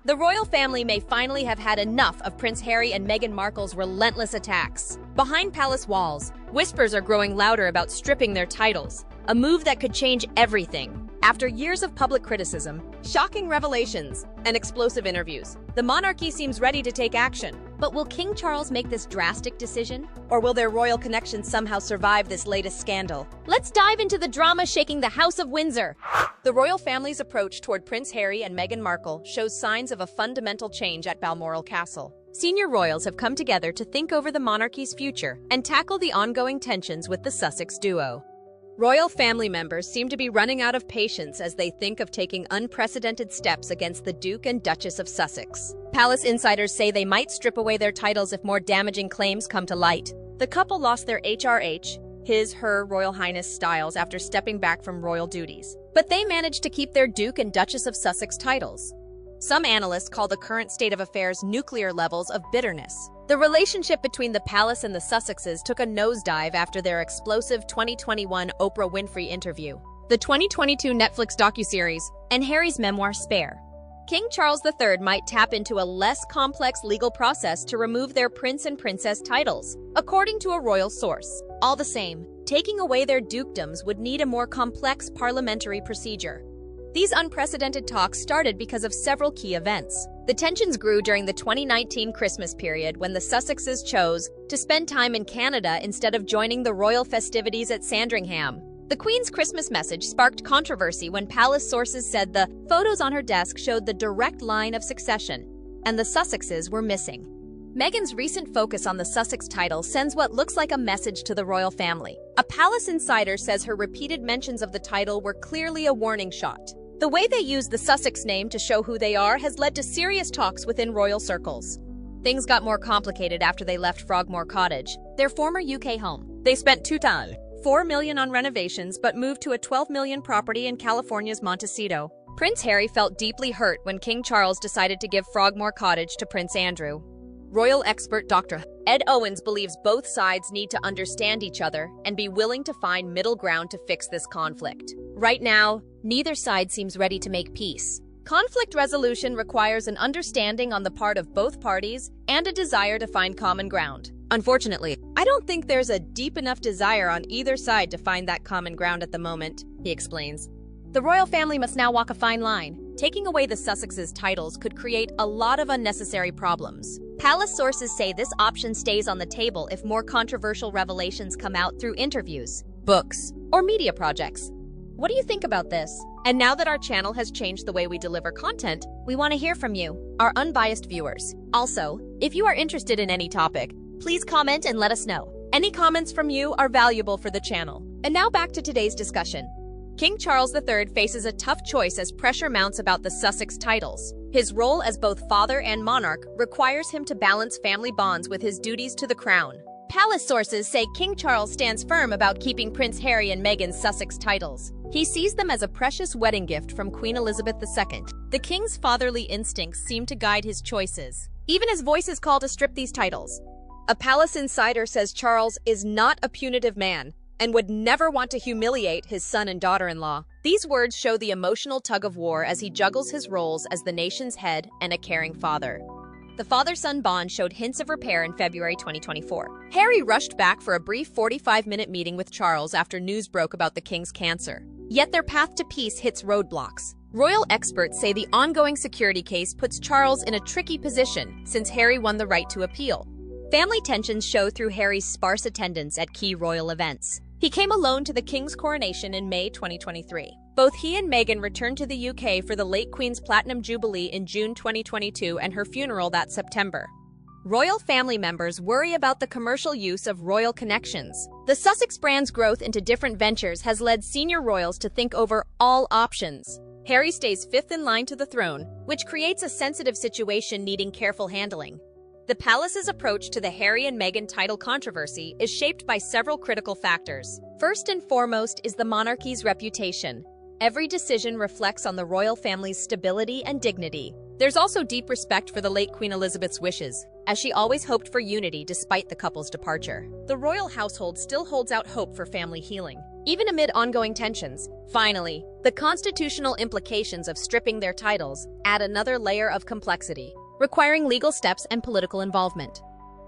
The royal family may finally have had enough of Prince Harry and Meghan Markle's relentless attacks. Behind palace walls, whispers are growing louder about stripping their titles, a move that could change everything. After years of public criticism, shocking revelations, and explosive interviews, the monarchy seems ready to take action. But will King Charles make this drastic decision? Or will their royal connections somehow survive this latest scandal? Let's dive into the drama shaking the House of Windsor. The royal family's approach toward Prince Harry and Meghan Markle shows signs of a fundamental change at Balmoral Castle. Senior royals have come together to think over the monarchy's future and tackle the ongoing tensions with the Sussex duo. Royal family members seem to be running out of patience as they think of taking unprecedented steps against the Duke and Duchess of Sussex. Palace insiders say they might strip away their titles if more damaging claims come to light. The couple lost their HRH, his/her Royal Highness styles after stepping back from royal duties. But they managed to keep their Duke and Duchess of Sussex titles. Some analysts call the current state of affairs nuclear levels of bitterness. The relationship between the palace and the Sussexes took a nosedive after their explosive 2021 Oprah Winfrey interview, the 2022 Netflix docuseries, and Harry's memoir Spare. King Charles III might tap into a less complex legal process to remove their prince and princess titles, according to a royal source. All the same, taking away their dukedoms would need a more complex parliamentary procedure. These unprecedented talks started because of several key events. The tensions grew during the 2019 Christmas period when the Sussexes chose to spend time in Canada instead of joining the royal festivities at Sandringham. The Queen's Christmas message sparked controversy when palace sources said the photos on her desk showed the direct line of succession, and the Sussexes were missing. Meghan's recent focus on the Sussex title sends what looks like a message to the royal family. A palace insider says her repeated mentions of the title were clearly a warning shot. The way they use the Sussex name to show who they are has led to serious talks within royal circles. Things got more complicated after they left Frogmore Cottage, their former UK home. They spent $4 million on renovations but moved to a $12 million property in California's Montecito. Prince Harry felt deeply hurt when King Charles decided to give Frogmore Cottage to Prince Andrew. Royal expert Dr. Ed Owens believes both sides need to understand each other and be willing to find middle ground to fix this conflict. Right now, neither side seems ready to make peace. Conflict resolution requires an understanding on the part of both parties and a desire to find common ground. Unfortunately, I don't think there's a deep enough desire on either side to find that common ground at the moment, he explains. The royal family must now walk a fine line. Taking away the Sussexes' titles could create a lot of unnecessary problems. Palace sources say this option stays on the table if more controversial revelations come out through interviews, books, or media projects. What do you think about this? And now that our channel has changed the way we deliver content, we want to hear from you, our unbiased viewers. Also, if you are interested in any topic, please comment and let us know. Any comments from you are valuable for the channel. And now back to today's discussion. King Charles III faces a tough choice as pressure mounts about the Sussex titles. His role as both father and monarch requires him to balance family bonds with his duties to the crown. Palace sources say King Charles stands firm about keeping Prince Harry and Meghan's Sussex titles. He sees them as a precious wedding gift from Queen Elizabeth II. The king's fatherly instincts seem to guide his choices. Even his voices call to strip these titles. A palace insider says Charles is not a punitive man and would never want to humiliate his son and daughter-in-law. These words show the emotional tug-of-war as he juggles his roles as the nation's head and a caring father. The father-son bond showed hints of repair in February 2024. Harry rushed back for a brief 45-minute meeting with Charles after news broke about the king's cancer. Yet their path to peace hits roadblocks. Royal experts say the ongoing security case puts Charles in a tricky position since Harry won the right to appeal. Family tensions show through Harry's sparse attendance at key royal events. He came alone to the king's coronation in May 2023. Both he and Meghan returned to the UK for the late Queen's Platinum Jubilee in June 2022 and her funeral that September. Royal family members worry about the commercial use of royal connections. The Sussex brand's growth into different ventures has led senior royals to think over all options. Harry stays fifth in line to the throne, which creates a sensitive situation needing careful handling. The palace's approach to the Harry and Meghan title controversy is shaped by several critical factors. First and foremost is the monarchy's reputation. Every decision reflects on the royal family's stability and dignity. There's also deep respect for the late Queen Elizabeth's wishes, as she always hoped for unity despite the couple's departure. The royal household still holds out hope for family healing. even amid ongoing tensions. Finally, the constitutional implications of stripping their titles add another layer of complexity, requiring legal steps and political involvement.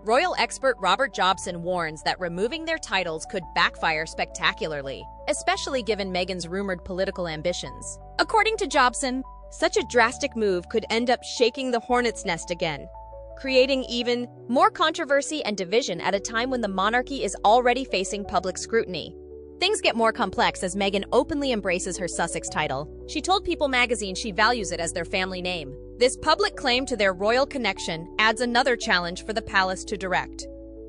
Royal expert Robert Jobson warns that removing their titles could backfire spectacularly, especially given Meghan's rumored political ambitions. According to Jobson, such a drastic move could end up shaking the hornet's nest again, creating even more controversy and division at a time when the monarchy is already facing public scrutiny. Things get more complex as Meghan openly embraces her Sussex title. She told People magazine she values it as their family name. This public claim to their royal connection adds another challenge for the palace to direct.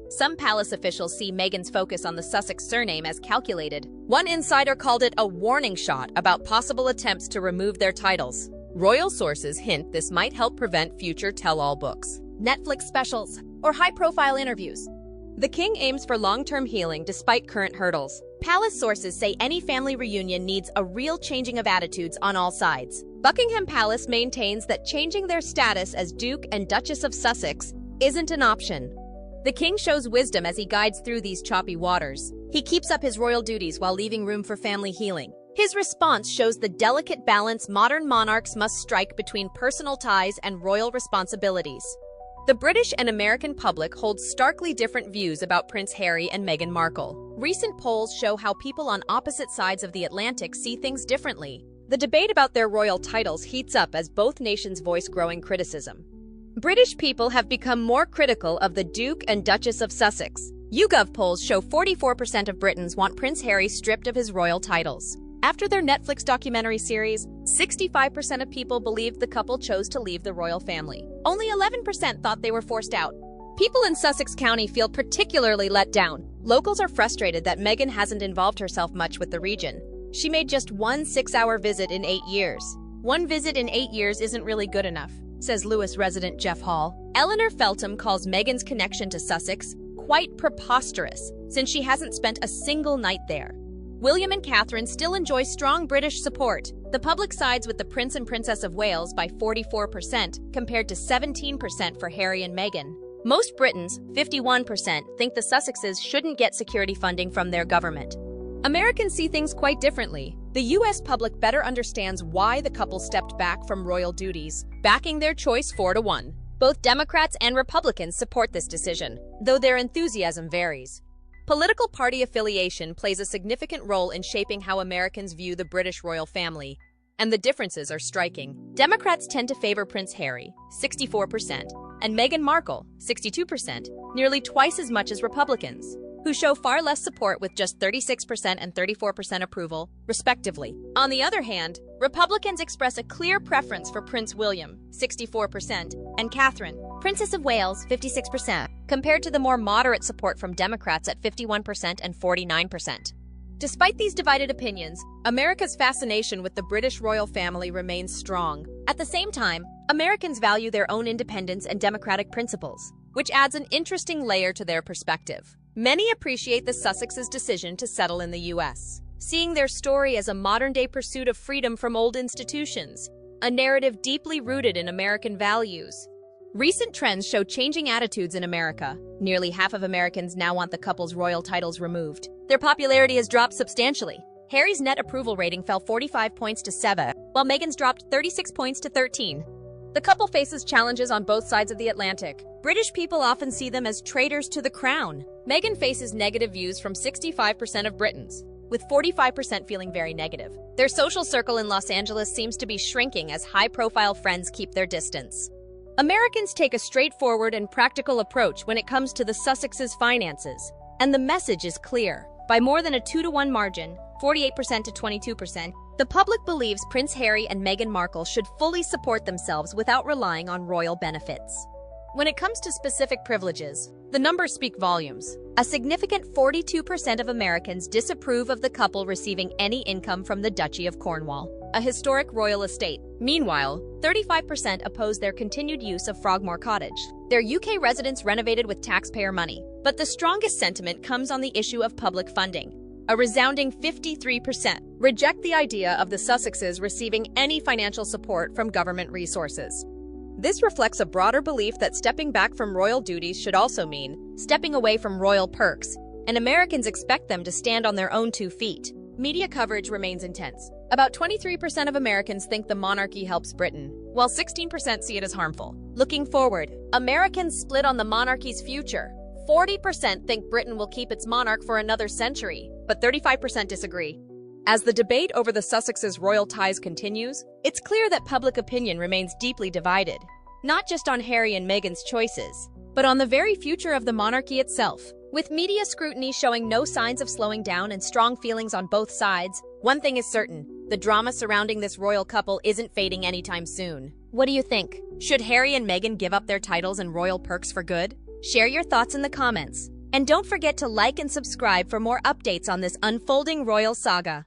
Some palace officials see Meghan's focus on the Sussex surname as calculated. One insider called it a warning shot about possible attempts to remove their titles. Royal sources hint this might help prevent future tell-all books, Netflix specials, or high-profile interviews. The king aims for long-term healing despite current hurdles. Palace sources say any family reunion needs a real changing of attitudes on all sides. Buckingham Palace maintains that changing their status as Duke and Duchess of Sussex isn't an option. The king shows wisdom as he guides through these choppy waters. He keeps up his royal duties while leaving room for family healing. His response shows the delicate balance modern monarchs must strike between personal ties and royal responsibilities. The British and American public hold starkly different views about Prince Harry and Meghan Markle. Recent polls show how people on opposite sides of the Atlantic see things differently. The debate about their royal titles heats up as both nations voice growing criticism. British people have become more critical of the Duke and Duchess of Sussex. YouGov polls show 44% of Britons want Prince Harry stripped of his royal titles. After their Netflix documentary series, 65% of people believed the couple chose to leave the royal family. Only 11% thought they were forced out. People in Sussex County feel particularly let down. Locals are frustrated that Meghan hasn't involved herself much with the region. She made just one 6-hour visit in 8 years. One visit in 8 years isn't really good enough, says Lewis resident Jeff Hall. Eleanor Feltham calls Meghan's connection to Sussex quite preposterous, since she hasn't spent a single night there. William and Catherine still enjoy strong British support. The public sides with the Prince and Princess of Wales by 44%, compared to 17% for Harry and Meghan. Most Britons, 51%, think the Sussexes shouldn't get security funding from their government. Americans see things quite differently. The U.S. public better understands why the couple stepped back from royal duties, backing their choice 4-1. Both Democrats and Republicans support this decision, though their enthusiasm varies. Political party affiliation plays a significant role in shaping how Americans view the British royal family, and the differences are striking. Democrats tend to favor Prince Harry, 64%, and Meghan Markle, 62%, nearly twice as much as Republicans, who show far less support with just 36% and 34% approval, respectively. On the other hand, Republicans express a clear preference for Prince William, 64%, and Catherine, Princess of Wales, 56%, compared to the more moderate support from Democrats at 51% and 49%. Despite these divided opinions, America's fascination with the British royal family remains strong. At the same time, Americans value their own independence and democratic principles, which adds an interesting layer to their perspective. Many appreciate the Sussexes' decision to settle in the U.S., seeing their story as a modern-day pursuit of freedom from old institutions, a narrative deeply rooted in American values. Recent trends show changing attitudes in America. Nearly half of Americans now want the couple's royal titles removed. Their popularity has dropped substantially. Harry's net approval rating fell 45 points to 7, while Meghan's dropped 36 points to 13. The couple faces challenges on both sides of the Atlantic. British people often see them as traitors to the crown. Meghan faces negative views from 65% of Britons, with 45% feeling very negative. Their social circle in Los Angeles seems to be shrinking as high-profile friends keep their distance. Americans take a straightforward and practical approach when it comes to the Sussexes' finances, and the message is clear. By more than a 2-to-1 margin, 48% to 22%, the public believes Prince Harry and Meghan Markle should fully support themselves without relying on royal benefits. When it comes to specific privileges, the numbers speak volumes. A significant 42% of Americans disapprove of the couple receiving any income from the Duchy of Cornwall, a historic royal estate. Meanwhile, 35% oppose their continued use of Frogmore Cottage, their UK residence renovated with taxpayer money. But the strongest sentiment comes on the issue of public funding. A resounding 53% reject the idea of the Sussexes receiving any financial support from government resources. This reflects a broader belief that stepping back from royal duties should also mean stepping away from royal perks, and Americans expect them to stand on their own 2 feet. Media coverage remains intense. About 23% of Americans think the monarchy helps Britain, while 16% see it as harmful. Looking forward, Americans split on the monarchy's future. 40% think Britain will keep its monarch for another century, but 35% disagree. As the debate over the Sussexes' royal ties continues, it's clear that public opinion remains deeply divided, not just on Harry and Meghan's choices, but on the very future of the monarchy itself. With media scrutiny showing no signs of slowing down and strong feelings on both sides, one thing is certain: the drama surrounding this royal couple isn't fading anytime soon. What do you think? Should Harry and Meghan give up their titles and royal perks for good? Share your thoughts in the comments. And don't forget to like and subscribe for more updates on this unfolding royal saga.